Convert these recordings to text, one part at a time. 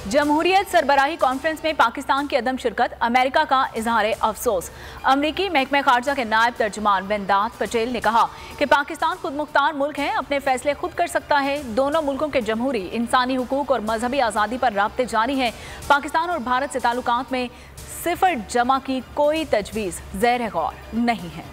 जमहूरियत सरबराही कॉन्फ्रेंस में पाकिस्तान की अदम शिरकत, अमेरिका का इजहार अफसोस। अमरीकी महकमे खारजा के नायब तर्जुमान वेदांत पटेल ने कहा कि पाकिस्तान खुद मुख्तार मुल्क है, अपने फैसले खुद कर सकता है। दोनों मुल्कों के जमहूरी, इंसानी हुकूक और मजहबी आज़ादी पर राब्ते जारी हैं। पाकिस्तान और भारत से ताल्लुकात में सिफर जमा की कोई तजवीज़ ज़ैर गौर नहीं है।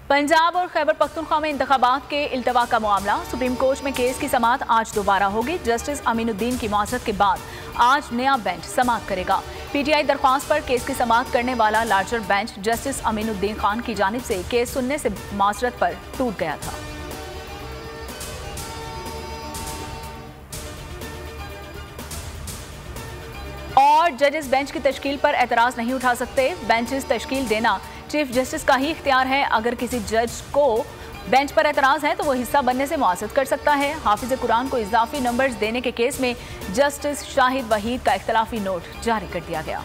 पंजाब और खैबर पख्तूनख्वा में इंतखाबात के इल्तवा का मामला, सुप्रीम कोर्ट में केस की समाअत आज दोबारा होगी। जस्टिस अमीनुद्दीन की मुआज़रत के बाद आज नया बेंच समाअत करेगा। पीटीआई दरख्वास्त पर केस की समाअत करने वाला larger bench justice Aminuddin Khan की जानिब से केस सुनने से मुआज़रत पर टूट गया था। और जजेस बेंच की तश्कील पर एतराज़ नहीं उठा सकते। बेंचेस तश्कील देना चीफ जस्टिस का ही इख्तियार है। अगर किसी जज को बेंच पर एतराज़ है तो वो हिस्सा बनने से मुआज़रत कर सकता है। हाफिज कुरान को इजाफी नंबर्स देने के केस में जस्टिस शाहिद वहीद का इख्तलाफी नोट जारी कर दिया गया।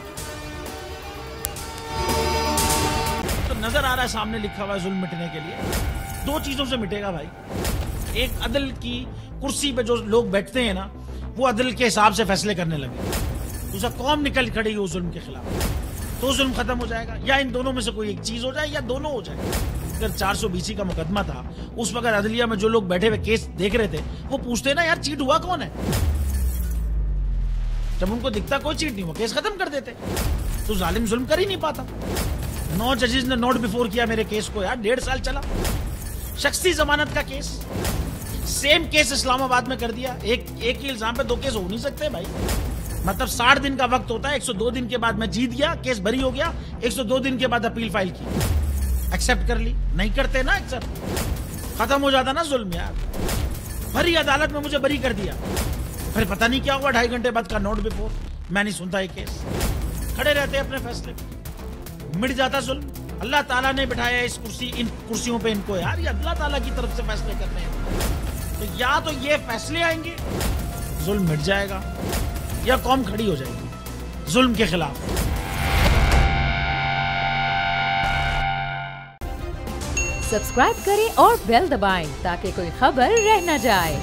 तो नजर आ रहा है सामने लिखा हुआ है जुल्म मिटने के लिए दो चीजों से मिटेगा भाई। एक, अदल की कुर्सी पे जो लोग बैठते हैं ना, वो अदल के हिसाब से फैसले करने लगे। दूसरा, कौम निकल खड़ी हो जुल्म के खिलाफ, तो जुल्म खत्म हो जाएगा। या इन दोनों में से कोई एक चीज हो जाए या दोनों हो जाए। अगर 420 का मुकदमा था, उस वक्त अदलिया में जो लोग बैठे हुए केस देख रहे थे, वो पूछते ना यार चीट हुआ कौन है। जब उनको दिखता कोई चीट नहीं हुआ, केस खत्म कर देते। तो जालिम जुल्म कर ही नहीं पाता। 9 जजेस ने नोट बिफोर किया मेरे केस को यार, 1.5 साल चला। शख्सी जमानत का केस, सेम केस इस्लामाबाद में कर दिया। एक ही इल्जाम पे 2 केस हो नहीं सकते भाई। मतलब 60 दिन का वक्त होता है। 102 दिन के बाद मैं जीत गया, केस बरी हो गया। 102 दिन के बाद अपील फाइल की, एक्सेप्ट कर ली। नहीं करते ना एक्सेप्ट, खत्म हो जाता ना जुल्म यार। भरी अदालत में मुझे बरी कर दिया, फिर पता नहीं क्या हुआ 2.5 घंटे बाद का नोट बिफोर। मैं नहीं सुनता ये केस, खड़े रहते अपने फैसले पे, मिट जाता जुल्म। अल्लाह ताला ने बिठाया इन कुर्सियों पे इनको यार, ये अल्लाह ताला की तरफ से फैसले करने हैं। तो या तो ये फैसले आएंगे, जुल्म मिट जाएगा, या कौम खड़ी हो जाएगी जुल्म के खिलाफ। सब्सक्राइब करें और बेल दबाएं ताकि कोई खबर रह न जाए।